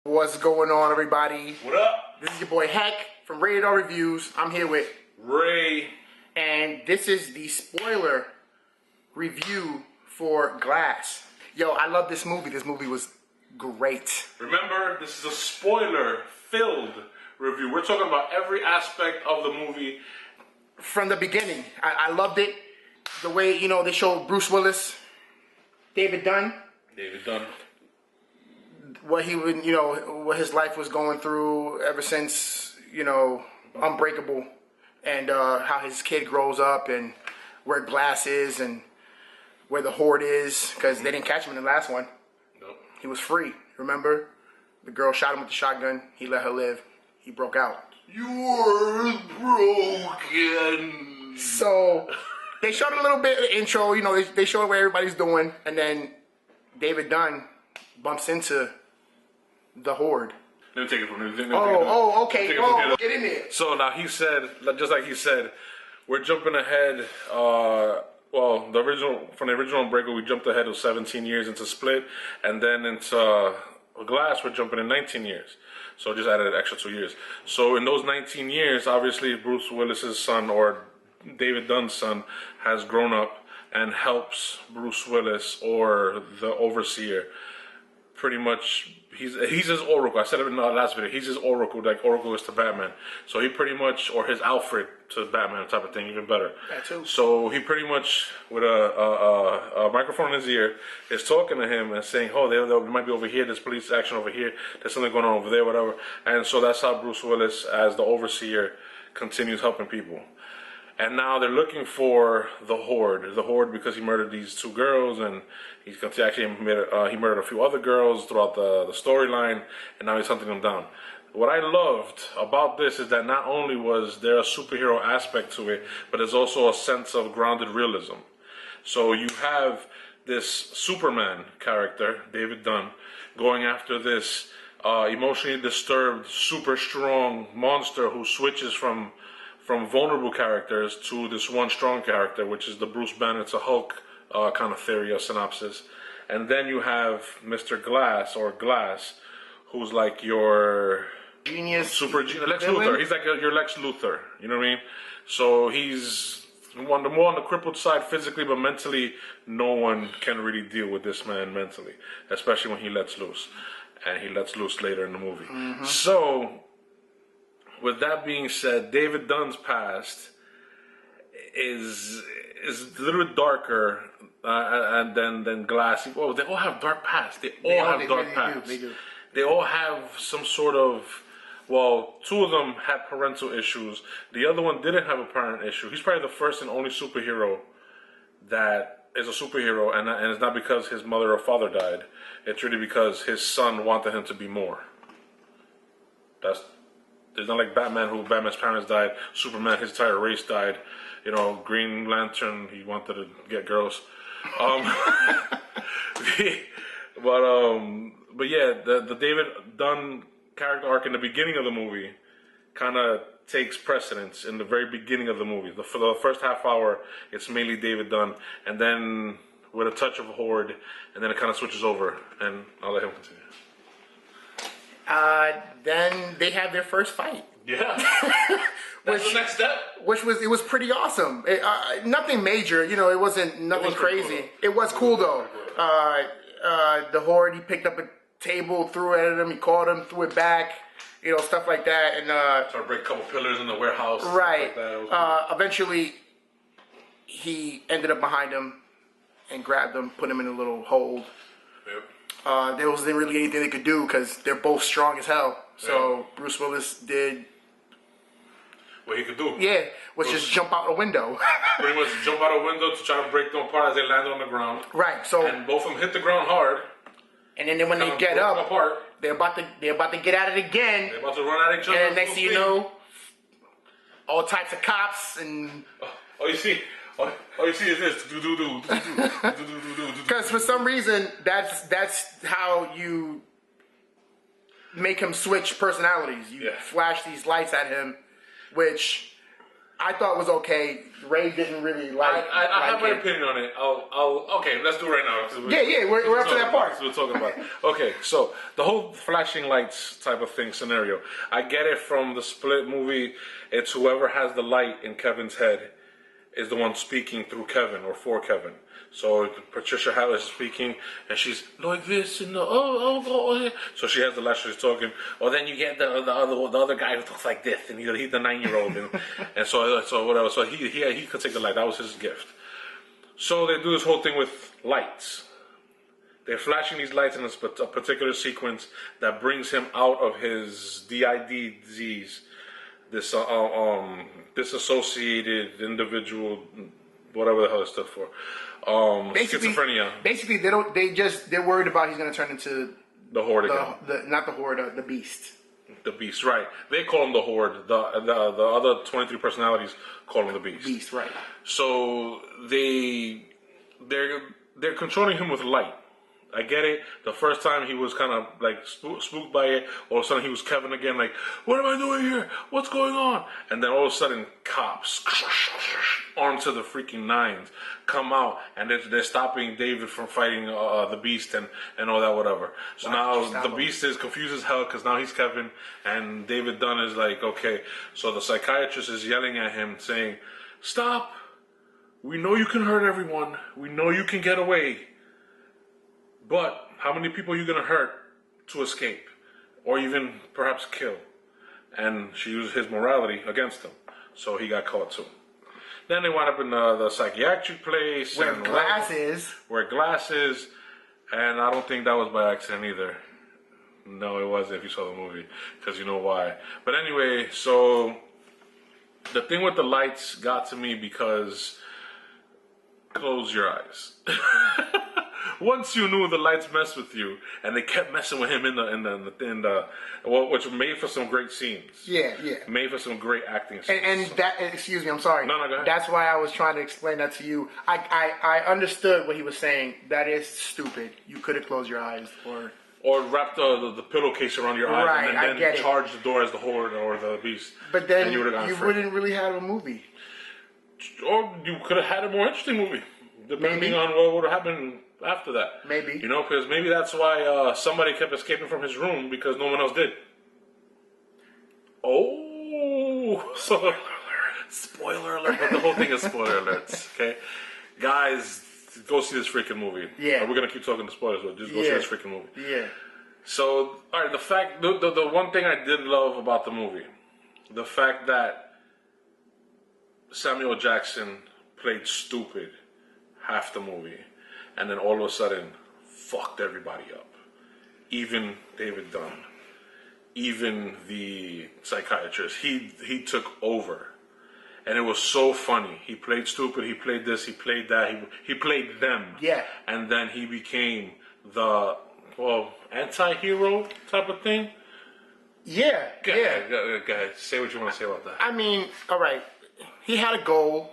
What's going on, everybody? What up? This is your boy Heck from R Reviews. I'm here with Ray. And this is the spoiler review for Glass. Yo, I love this movie. This movie was great. Remember, this is a spoiler-filled review. We're talking about every aspect of the movie. From the beginning, I loved it. The way, they showed Bruce Willis, David Dunn. What he would, what his life was going through ever since, Unbreakable, and how his kid grows up, and where Glass is, and where the Horde is, because they didn't catch him in the last one. Nope. He was free. Remember, the girl shot him with the shotgun. He let her live. He broke out. You're broken. So they showed a little bit of the intro. They showed what everybody's doing, and then David Dunn bumps into the Horde. Let me take it from him. Okay. Get in there. So now he said, just like he said, we're jumping ahead. From the original Unbreakable, we jumped ahead of 17 years into Split, and then into Glass, we're jumping in 19 years. So just added an extra 2 years. So in those 19 years, obviously Bruce Willis's son, or David Dunn's son, has grown up and helps Bruce Willis, or the Overseer. Pretty much, he's his Oracle. I said it in the last video. He's his Oracle, like Oracle is to Batman. So he pretty much, or his Alfred to Batman type of thing, even better. That too. So he pretty much, with a microphone in his ear, is talking to him and saying, "Oh, they might be over here. There's police action over here. There's something going on over there, whatever." And so that's how Bruce Willis, as the Overseer, continues helping people. And now they're looking for the Horde. The Horde, because he murdered these two girls, and he murdered a few other girls throughout the storyline, and now he's hunting them down. What I loved about this is that not only was there a superhero aspect to it, but there's also a sense of grounded realism. So you have this Superman character, David Dunn, going after this emotionally disturbed, super strong monster who switches from vulnerable characters to this one strong character, which is the Bruce Banner to Hulk kind of theory or synopsis. And then you have Mr. Glass, or Glass, who's like your super genius Lex Luthor. He's like your Lex Luthor, you know what I mean? So he's more on the crippled side physically, but mentally no one can really deal with this man mentally, especially when he lets loose. And he lets loose later in the movie. Mm-hmm. So with that being said, David Dunn's past is a little bit darker than Glass. Well, they all have dark past. They all have dark past. They do. They all have some sort of. Well, two of them had parental issues. The other one didn't have a parent issue. He's probably the first and only superhero that is a superhero, and it's not because his mother or father died. It's really because his son wanted him to be more. It's not like Batman's parents died. Superman, his entire race died. Green Lantern, he wanted to get girls. But yeah, the David Dunn character arc in the beginning of the movie kind of takes precedence in the very beginning of the movie. For the first half hour, it's mainly David Dunn, and then with a touch of Horde, and then it kind of switches over, and I'll let him continue. Then they had their first fight. Yeah. That's the next step. It was pretty awesome. Nothing major, it wasn't nothing crazy. Cool. It was cool though. The Horde, he picked up a table, threw it at him, he caught him, threw it back, stuff like that, and tried to break a couple pillars in the warehouse. Right. Like that. Eventually, he ended up behind him and grabbed him, put him in a little hold. Yep. There wasn't really anything they could do because they're both strong as hell. So Bruce Willis did what he could do. Yeah, just jump out a window. Pretty much jump out a window to try to break them apart as they landed on the ground. Right. So and both of them hit the ground hard. And then when they get up, they're about to get at it again. They're about to run at each other. And next thing you know, all types of cops and. All you see is this. Because for some reason, that's how you make him switch personalities. You flash these lights at him, which I thought was okay. Ray didn't really like. I have my opinion on it. Okay, let's do it right now. We're up to that part. We're talking about it. Okay, so the whole flashing lights type of thing scenario. I get it from the Split movie. It's whoever has the light in Kevin's head is the one speaking through Kevin or for Kevin. So Patricia Harris is speaking, and she's like this, and oh. So she has the light. She's talking. Or then you get the other guy who talks like this, and he's the 9-year-old, and so whatever. So he could take the light. That was his gift. So they do this whole thing with lights. They're flashing these lights in a particular sequence that brings him out of his DID disease, this disassociated individual, whatever the hell it stood for. Schizophrenia. Basically, they're worried about he's going to turn into the Horde again. Not the Horde, the Beast. The Beast, right? They call him the Horde. The other 23 personalities call him the Beast. Beast, right? So they're controlling him with light. I get it. The first time he was kind of like spooked by it. All of a sudden he was Kevin again. Like, what am I doing here? What's going on? And then all of a sudden, cops, armed to the freaking nines, come out and they're stopping David from fighting the Beast and all that whatever. So now the Beast is confused as hell because now he's Kevin and David Dunn is like, okay. So the psychiatrist is yelling at him saying, "Stop! We know you can hurt everyone. We know you can get away. But how many people are you going to hurt to escape? Or even perhaps kill?" And she used his morality against him. So he got caught too. Then they wound up in the psychiatric place. Where Glass is. And I don't think that was by accident either. No, it wasn't if you saw the movie. Because you know why. But anyway, so the thing with the lights got to me because close your eyes. Once you knew the lights messed with you, and they kept messing with him in the which made for some great scenes. Yeah. Made for some great acting scenes. And that, excuse me, I'm sorry. No, go ahead. That's why I was trying to explain that to you. I understood what he was saying. That is stupid. You could have closed your eyes or wrap the pillowcase around your eyes and then charge the door as the Horde or the Beast. But then you wouldn't really have a movie. Or you could have had a more interesting movie, depending on what would have happened after that. Maybe. Because maybe that's why somebody kept escaping from his room because no one else did. Oh! Spoiler alert. But the whole thing is spoiler alerts, okay? Guys, go see this freaking movie. Yeah. We're going to keep talking the spoilers, but just go see this freaking movie. Yeah. So, alright, the one thing I did love about the movie, the fact that Samuel Jackson played stupid half the movie. And then all of a sudden, fucked everybody up. Even David Dunn. Even the psychiatrist. He took over. And it was so funny. He played stupid, he played this, he played that, he played them. Yeah. And then he became the, anti-hero type of thing. Yeah. Go ahead. Say what you want to say about that. I mean, all right. He had a goal,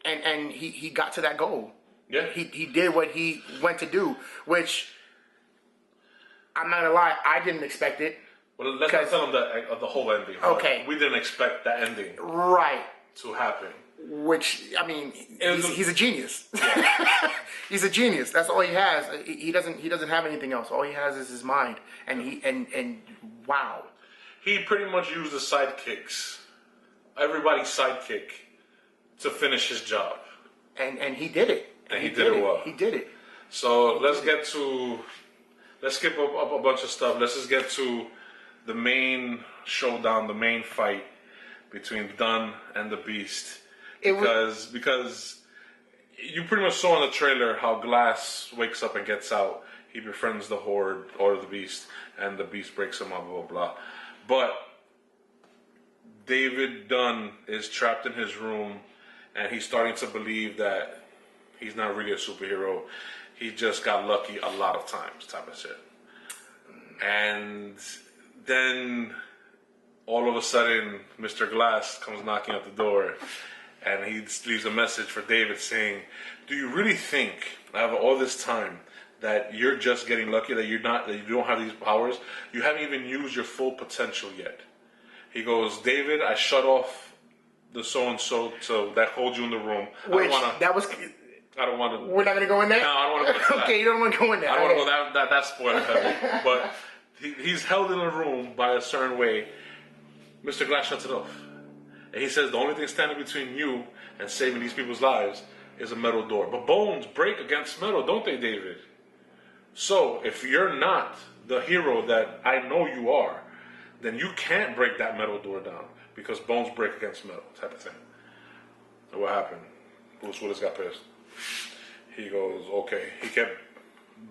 and he got to that goal. Yeah. He did what he went to do, which, I'm not gonna lie, I didn't expect it. Well, let's not tell him the whole ending. Okay. We didn't expect that ending. Right. To happen. Which, I mean, he's a genius. Yeah. He's a genius. That's all he has. He doesn't have anything else. All he has is his mind. And wow. He pretty much used the sidekicks, everybody's sidekick, to finish his job. And he did it. And he did it well. He did it. So let's skip up a bunch of stuff. Let's just get to the main showdown, the main fight between Dunn and the Beast. Because you pretty much saw in the trailer how Glass wakes up and gets out. He befriends the Horde or the Beast, and the Beast breaks him up, blah, blah, blah. But David Dunn is trapped in his room, and he's starting to believe that he's not really a superhero. He just got lucky a lot of times, type of shit. And then all of a sudden, Mr. Glass comes knocking at the door, and he leaves a message for David saying, "Do you really think, after all this time, that you're just getting lucky, that you don't have these powers? You haven't even used your full potential yet." He goes, "David, I shut off the so-and-so that holds you in the room. Which, I don't want to. We're not going to go in there? No, I don't want to go into that. Okay, you don't want to go in there. I don't want to go that spoiler heavy. But he's held in a room by a certain way. Mr. Glass shuts it off. And he says the only thing standing between you and saving these people's lives is a metal door. But bones break against metal, don't they, David? So if you're not the hero that I know you are, then you can't break that metal door down because bones break against metal, type of thing. And what happened? Bruce Willis got pissed. He goes, okay. He kept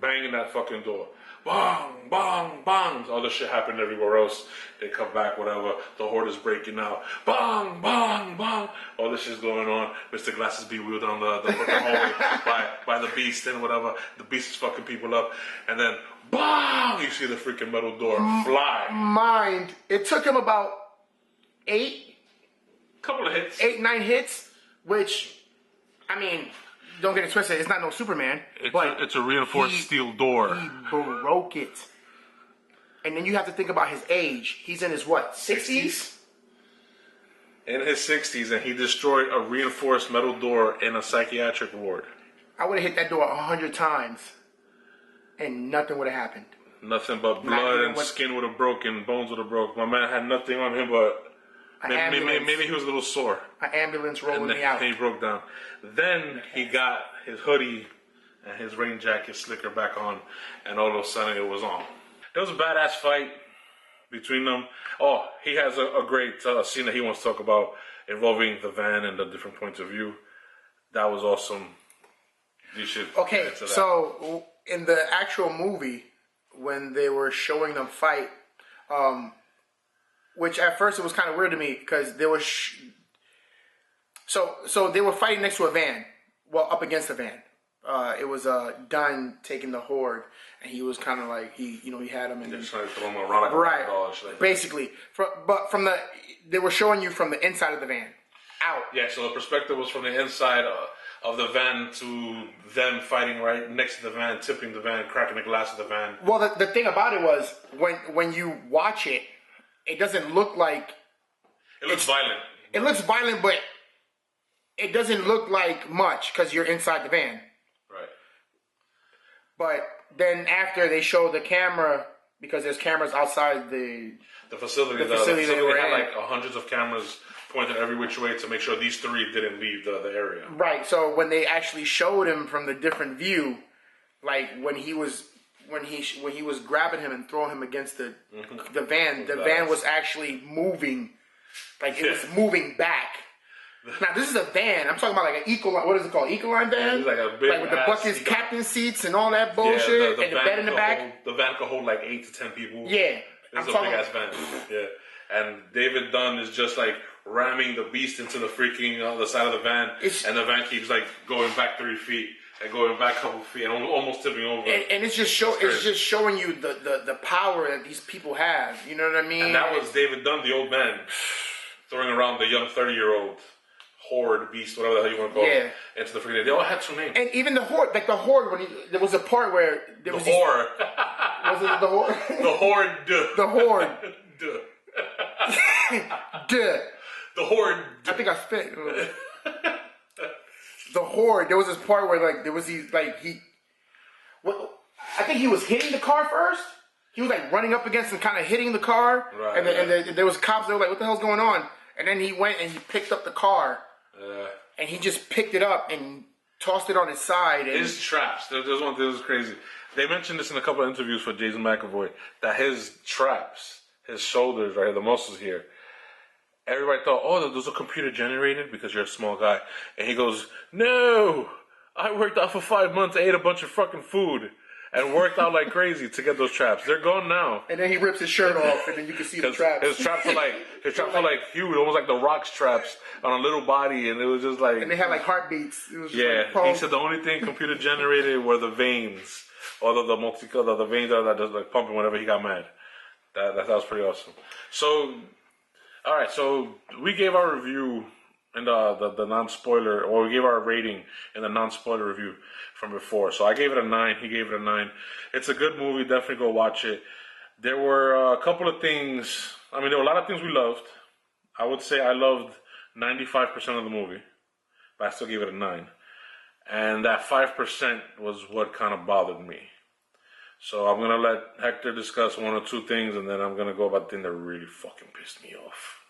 banging that fucking door. Bang, bang, bang. All this shit happened everywhere else. They come back, whatever. The horde is breaking out. Bang, bang, bang. All this shit's going on. Mr. Glass is being wheeled on the fucking hallway by the beast and whatever. The beast is fucking people up. And then, bang! You see the freaking metal door fly. It took him about couple of hits. 9 hits, which, I mean, don't get it twisted. It's not no Superman. It's a reinforced steel door. He broke it. And then you have to think about his age. He's in his what, 60s? In his 60s, and he destroyed a reinforced metal door in a psychiatric ward. I would have hit that door 100 times, and nothing would have happened. Nothing but blood and skin would have broken, bones would have broke. My man had nothing on him but maybe he was a little sore. An ambulance rolling me out. And he broke down. Then he got his hoodie and his rain jacket slicker back on, and all of a sudden it was on. There was a badass fight between them. Oh, he has a great scene that he wants to talk about involving the van and the different points of view. That was awesome. You should Okay, get into that. so in the actual movie, when they were showing them fight, which at first it was kind of weird to me because they were so they were fighting next to a van, well, up against the van. It was Dunn taking the horde, and he was kind of like he had him and just trying to throw him around like right, a dodge, like basically. They were showing you from the inside of the van out. Yeah, so the perspective was from the inside of the van to them fighting right next to the van, tipping the van, cracking the glass of the van. Well, the thing about it was when you watch it, it doesn't look like it looks violent. It looks violent, but it doesn't look like much because you're inside the van. Right. But then after they show the camera, because there's cameras outside the facility. The facility they had like hundreds of cameras pointed every which way to make sure these three didn't leave the area. Right. So when they actually showed him from the different view, like when he was grabbing him and throwing him against the van, the van was actually moving, like it was moving back. Now this is a van. I'm talking about like an Ecoline. What is it called? Ecoline van? It's like a big, like with the buckets, captain seats, and all that bullshit, and the bed in the back. The van could hold like 8 to 10 people. Yeah, it's a big ass van. Yeah, and David Dunn is just like ramming the beast into the freaking other side of the van, and the van keeps like going back 3 feet and going back a couple feet and almost tipping over. And it's just showing you the power that these people have. You know what I mean? And that was David Dunn, the old man, throwing around the young 30-year-old. Horde, beast, whatever the hell you want to call it, into the freaking. They all had 2 names. And even the horde, like the horde, when there was a part where there was the horde. Was it the horde? The horde. The horde. Duh. The horde. I think I spit. The horde. There was this part where like there was these like I think he was hitting the car first. He was like running up against and kind of hitting the car, right, and there was cops that were like, "What the hell's going on?" And then he went and he picked up the car. And he just picked it up and tossed it on his side. And his traps. There's one thing that was crazy. They mentioned this in a couple of interviews for Jason McAvoy, that his traps, his shoulders, right, the muscles here, everybody thought, oh, those are computer generated because you're a small guy. And he goes, no, I worked out for 5 months, ate a bunch of fucking food, and worked out like crazy to get those traps. They're gone now. And then he rips his shirt off, and then you can see the traps. His traps are like huge, almost like the Rock's traps on a little body, and it was just like. And they had like heartbeats. It was he said the only thing computer generated were the veins, or the veins that just like pumping whenever he got mad. That was pretty awesome. So, all right, so we gave our review in the non-spoiler, or we gave our rating in the non-spoiler review from before. So I gave it a 9. He gave it a 9. It's a good movie. Definitely go watch it. There were a couple of things. I mean, there were a lot of things we loved. I would say I loved 95% of the movie, but I still gave it a 9. And that 5% was what kind of bothered me. So I'm going to let Hector discuss one or two things, and then I'm going to go about the thing that really fucking pissed me off.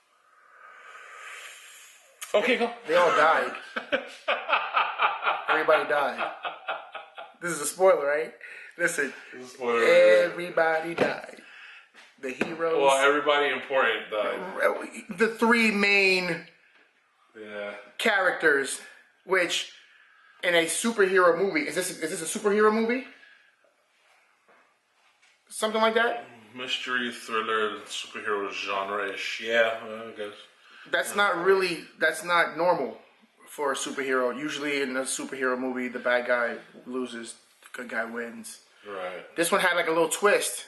Okay, go. They all died. Everybody died. This is a spoiler, right? Listen. This is a spoiler. Everybody died. The heroes. Well, everybody important died. The three main characters, which in a superhero movie, is this a superhero movie? Something like that? Mystery, thriller, superhero genre-ish. Yeah, I guess. That's not normal for a superhero. Usually in a superhero movie, the bad guy loses, the good guy wins. Right. This one had like a little twist,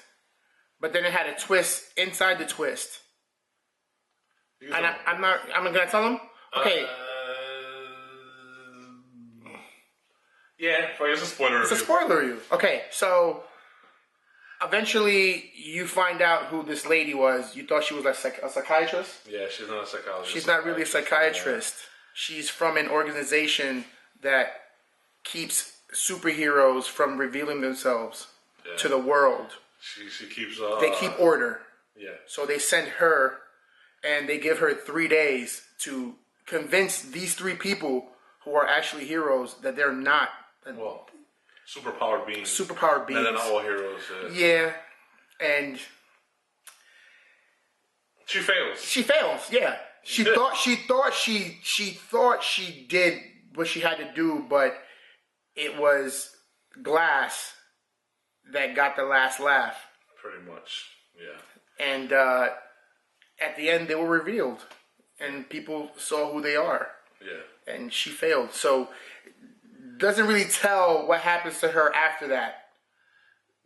but then it had a twist inside the twist. And I'm gonna tell him? Okay. Yeah, it's a spoiler review. It's a spoiler review. Okay, so eventually you find out who this lady was. You thought she was like a psychiatrist? Yeah, she's not a psychologist. She's not really a psychiatrist. She's from an organization that keeps superheroes from revealing themselves to the world. She keeps... they keep order. Yeah. So they send her, and they give her 3 days to convince these 3 people who are actually heroes that they're not. Well, superpowered beings. Superpowered beings. And they're not all heroes. Yeah. And... She fails. She fails, yeah. She thought she did what she had to do, but it was glass that got the last laugh. Pretty much, yeah. And at the end, they were revealed, and people saw who they are. Yeah. And she failed, so doesn't really tell what happens to her after that.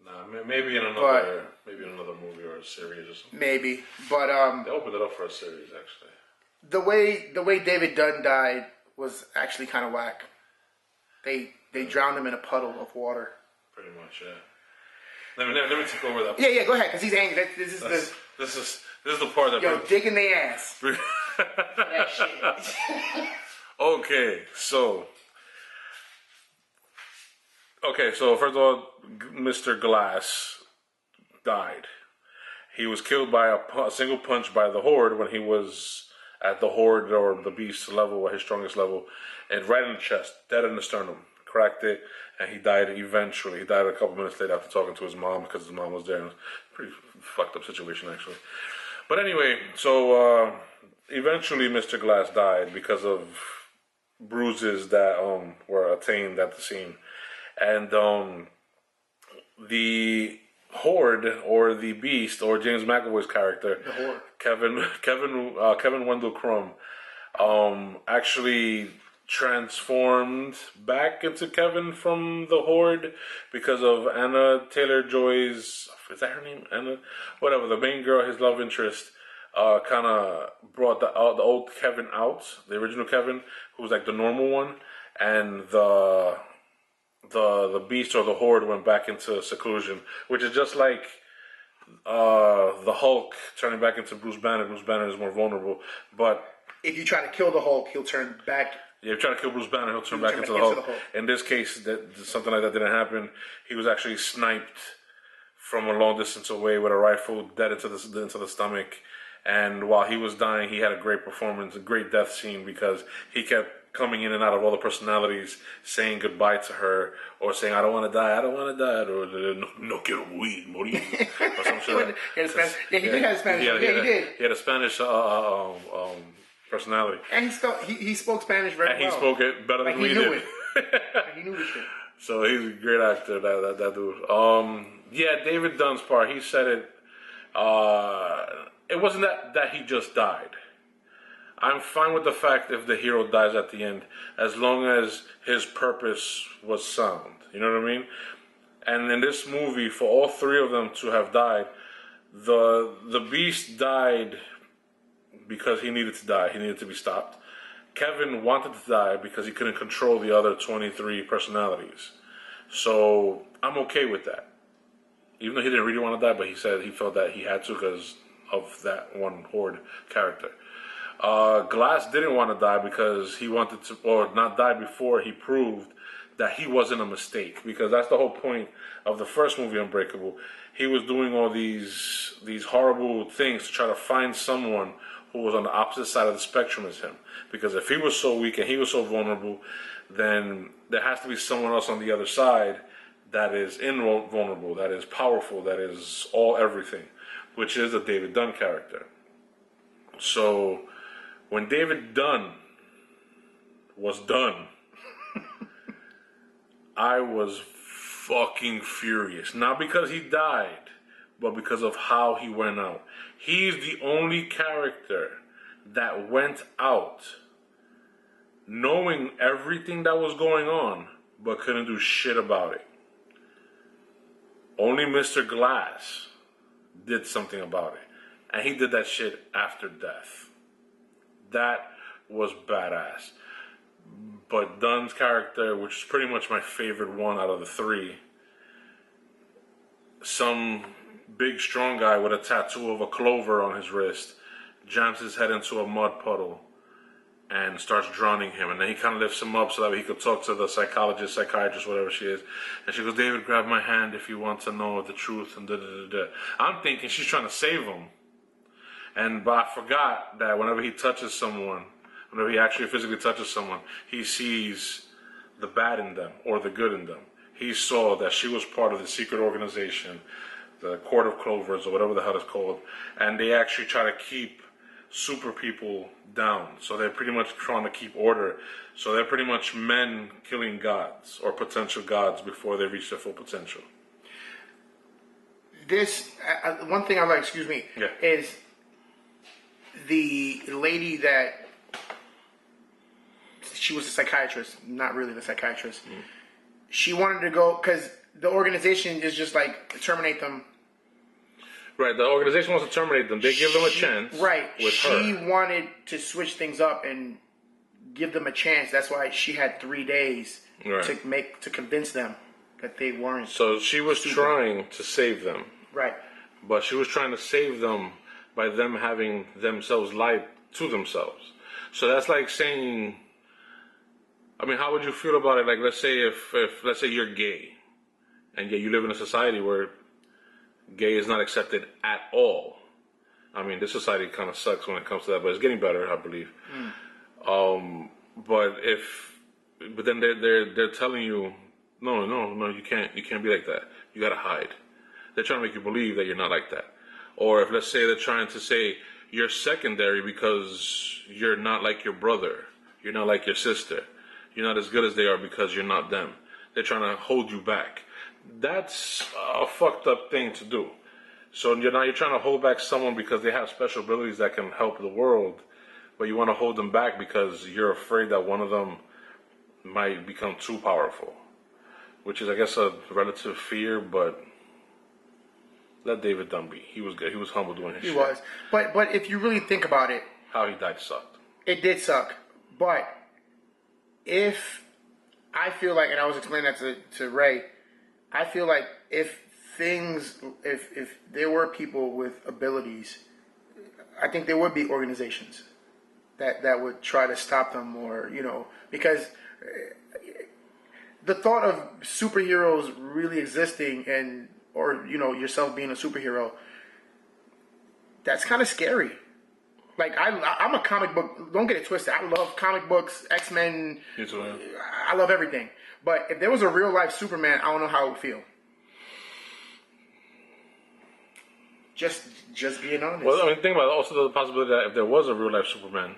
Nah, maybe in another movie or a series or something. Maybe, but they opened it up for a series actually. The way David Dunn died was actually kind of whack. They drowned him in a puddle of water. Pretty much, yeah. Let me take over that. Yeah, go ahead, because he's angry. This is the part that. Yo, digging the ass. That shit. Okay, so first of all, Mr. Glass died. He was killed by a single punch by the Horde when he was at the Horde or the Beast level, at his strongest level, and right in the chest, dead in the sternum. Cracked it, and he died eventually. He died a couple minutes later after talking to his mom because his mom was there. It was a pretty fucked up situation, actually. But anyway, so eventually Mr. Glass died because of bruises that were attained at the scene. And the Horde, or the Beast, or James McAvoy's character, Kevin Wendell Crumb, actually transformed back into Kevin from the Horde because of Anna Taylor-Joy's, is that her name? Anna? Whatever, the main girl, his love interest, kind of brought the old Kevin out, the original Kevin, who was like the normal one, and the Beast or the Horde went back into seclusion, which is just like the Hulk turning back into Bruce Banner. Bruce Banner is more vulnerable, but if you try to kill the Hulk, he'll turn back. Yeah, if you try to kill Bruce Banner, he'll turn back into the Hulk. In this case, something like that didn't happen. He was actually sniped from a long distance away with a rifle, dead into the stomach. And while he was dying, he had a great performance, a great death scene, because he kept coming in and out of all the personalities, saying goodbye to her, or saying, I don't want to die, or no quiero morir, or some shit. He did have a Spanish. He had a Spanish personality. And he spoke Spanish very well. And he spoke it better than we did. He knew the shit. So he's a great actor, that dude. Yeah, David Dunn's part, he said it. It wasn't that he just died. I'm fine with the fact if the hero dies at the end, as long as his purpose was sound. You know what I mean? And in this movie, for all 3 of them to have died, the Beast died because he needed to die. He needed to be stopped. Kevin wanted to die because he couldn't control the other 23 personalities. So I'm okay with that. Even though he didn't really want to die, but he said he felt that he had to because of that one Horde character. Glass didn't want to die because he wanted to, or not die before he proved that he wasn't a mistake. Because that's the whole point of the first movie, Unbreakable. He was doing all these horrible things to try to find someone who was on the opposite side of the spectrum as him. Because if he was so weak and he was so vulnerable, then there has to be someone else on the other side that is invulnerable, that is powerful, that is all everything, which is the David Dunn character. So when David Dunn was done, I was fucking furious. Not because he died, but because of how he went out. He's the only character that went out knowing everything that was going on, but couldn't do shit about it. Only Mr. Glass did something about it. And he did that shit after death. That was badass. But Dunn's character, which is pretty much my favorite one out of the three, some big strong guy with a tattoo of a clover on his wrist jams his head into a mud puddle and starts drowning him. And then he kind of lifts him up so that he could talk to the psychologist, psychiatrist, whatever she is. And she goes, David, grab my hand if you want to know the truth. And da-da-da-da. I'm thinking she's trying to save him. But I forgot that whenever he touches someone, whenever he actually physically touches someone, he sees the bad in them or the good in them. He saw that she was part of the secret organization, the Court of Clovers or whatever the hell it's called. And they actually try to keep super people down. So they're pretty much trying to keep order. So they're pretty much men killing gods or potential gods before they reach their full potential. This, one thing I like, is the lady that, she was a psychiatrist, not really the psychiatrist. She wanted to go, because the organization is just like, terminate them. Right, the organization wants to terminate them. They give them a chance. Right. With she her. wanted to switch things up and give them a chance. That's why she had 3 days to convince them that they weren't. So she was trying to save them. Right. But she was trying to save them by them having themselves lie to themselves. So that's like saying, I mean, how would you feel about it? Like, let's say if let's say you're gay, and yet you live in a society where gay is not accepted at all. I mean, this society kind of sucks when it comes to that, but it's getting better, I believe. But then they're telling you, no, you can't be like that. You gotta hide. They're trying to make you believe that you're not like that. Or if, let's say, they're trying to say you're secondary because you're not like your brother, you're not like your sister, you're not as good as they are because you're not them. They're trying to hold you back. That's a fucked up thing to do. So you're trying to hold back someone because they have special abilities that can help the world, but you want to hold them back because you're afraid that one of them might become too powerful, which is, I guess, a relative fear, but let David Dunn be. He was good. He was humble doing his shit. He was. But if you really think about it, how he died sucked. It did suck. But if I feel like, and I was explaining that to Ray, I feel like if there were people with abilities, I think there would be organizations that would try to stop them, or, because the thought of superheroes really existing or yourself being a superhero, that's kind of scary. Like, I'm a comic book, don't get it twisted. I love comic books, X-Men. You too, man. I love everything. But if there was a real life Superman, I don't know how it would feel. Just being honest. Well, I mean, think about it. Also the possibility that if there was a real life Superman,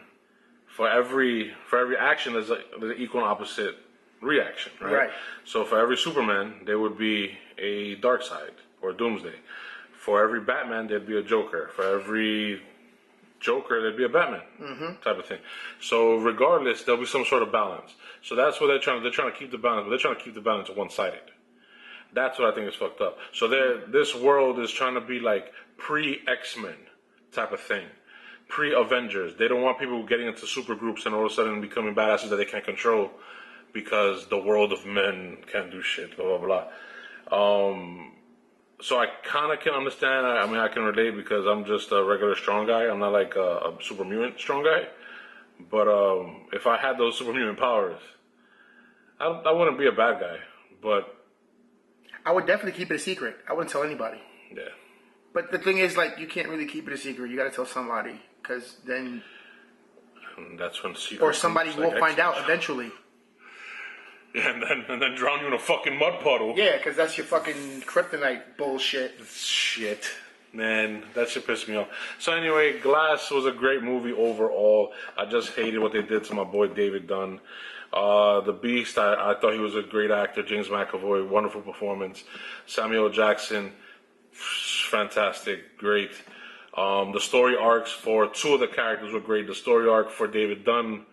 for every action there's an equal and opposite reaction, right? Right. So for every Superman, there would be a Darkseid or Doomsday. For every Batman, there'd be a Joker. For every Joker, there'd be a Batman type of thing. So regardless, there'll be some sort of balance. So that's what they're trying to keep the balance. But they're trying to keep the balance one-sided. That's what I think is fucked up. So this world is trying to be like pre-X-Men type of thing. Pre-Avengers. They don't want people getting into super groups and all of a sudden becoming badasses that they can't control because the world of men can't do shit, blah, blah, blah. So I kind of can understand. I mean, I can relate because I'm just a regular strong guy. I'm not like a super mutant strong guy. But if I had those super mutant powers, I wouldn't be a bad guy. But I would definitely keep it a secret. I wouldn't tell anybody. yeah. But the thing is, like, you can't really keep it a secret. You got to tell somebody, because then, And that's when secret. or somebody will find out eventually. Yeah, and then drown you in a fucking mud puddle. Yeah, because that's your fucking kryptonite bullshit. Shit. Man, that shit pissed me off. So anyway, Glass was a great movie overall. I just hated what they did to my boy David Dunn. The Beast, I thought he was a great actor. James McAvoy, wonderful performance. Samuel Jackson, fantastic, great. The story arcs for two of the characters were great. The story arc for David Dunn,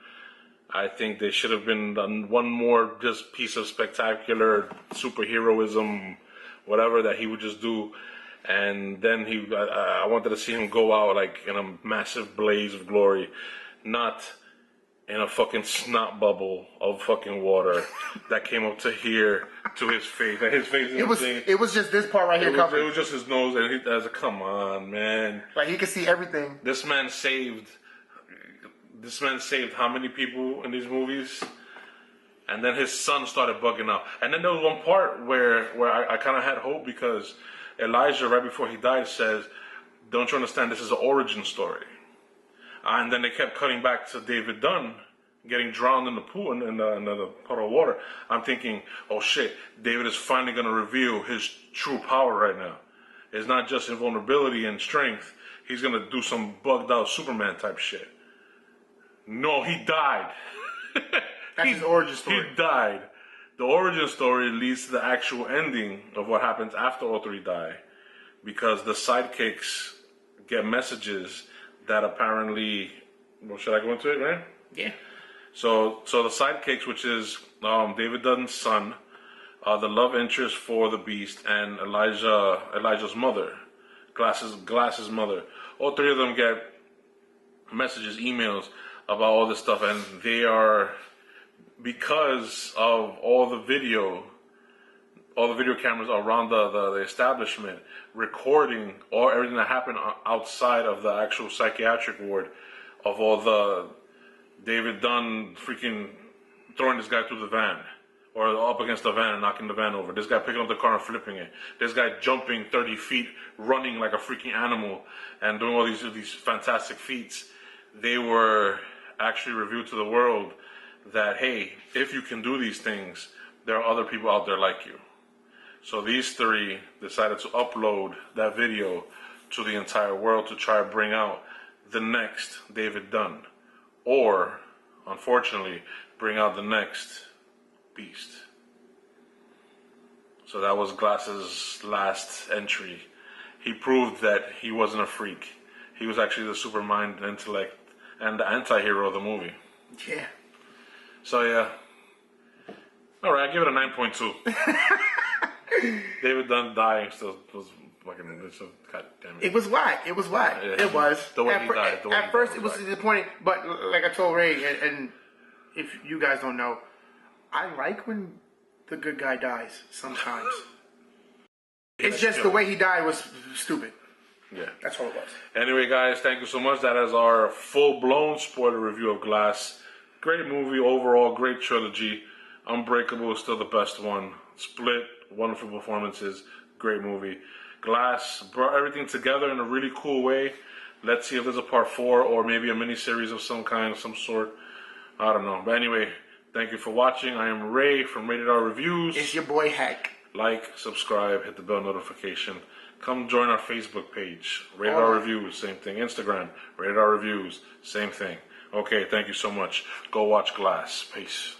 I think they should have been done one more just piece of spectacular superheroism, whatever that he would just do. And then I wanted to see him go out like in a massive blaze of glory, not in a fucking snot bubble of fucking water that came up to here to his face. Like his face is it was just this part right here covered. It was just his nose, and I was like, come on, man. Like, he could see everything. This man saved how many people in these movies? And then his son started bugging out. And then there was one part where I kind of had hope because Elijah, right before he died, says, don't you understand, this is an origin story. And then they kept cutting back to David Dunn getting drowned in the pool, in the puddle of water. I'm thinking, oh shit, David is finally going to reveal his true power right now. It's not just invulnerability and strength. He's going to do some bugged out Superman type shit. No, he died. That's his origin story. He died. The origin story leads to the actual ending of what happens after all three die. Because the sidekicks get messages that apparently... Well, should I go into it, man? Yeah. So the sidekicks, which is David Dunn's son, the love interest for the Beast, and Elijah's mother, Glass's mother. All three of them get messages, emails about all this stuff, and they are, because of all the video cameras around the establishment recording everything that happened outside of the actual psychiatric ward, of all the David Dunn freaking throwing this guy through the van, or up against the van and knocking the van over. This guy picking up the car and flipping it. This guy jumping 30 feet, running like a freaking animal, and doing all these fantastic feats. They were actually revealed to the world that, hey, if you can do these things, there are other people out there like you. So these three decided to upload that video to the entire world to try to bring out the next David Dunn. Or, unfortunately, bring out the next Beast. So that was Glass's last entry. He proved that he wasn't a freak. He was actually the supermind, intellect, and the anti-hero of the movie. Yeah. So yeah. Alright, I give it a 9.2. David Dunn dying still was fucking, god damn it. It was whack. It was whack. Yeah, it was. The way he died. At first, it was disappointing. But like I told Ray, and if you guys don't know, I like when the good guy dies sometimes. It's just the way he died was stupid. Yeah. That's all it was. Anyway, guys, thank you so much. That is our full-blown spoiler review of Glass. Great movie overall. Great trilogy. Unbreakable is still the best one. Split, wonderful performances. Great movie. Glass brought everything together in a really cool way. Let's see if there's a part 4 or maybe a mini-series of some kind, of some sort. I don't know. But anyway, thank you for watching. I am Ray from Rated R Reviews. It's your boy Hack. Like, subscribe, hit the bell notification. Come join our Facebook page. Rated R Reviews, same thing. Instagram, Rated R Reviews, same thing. Okay, thank you so much. Go watch Glass. Peace.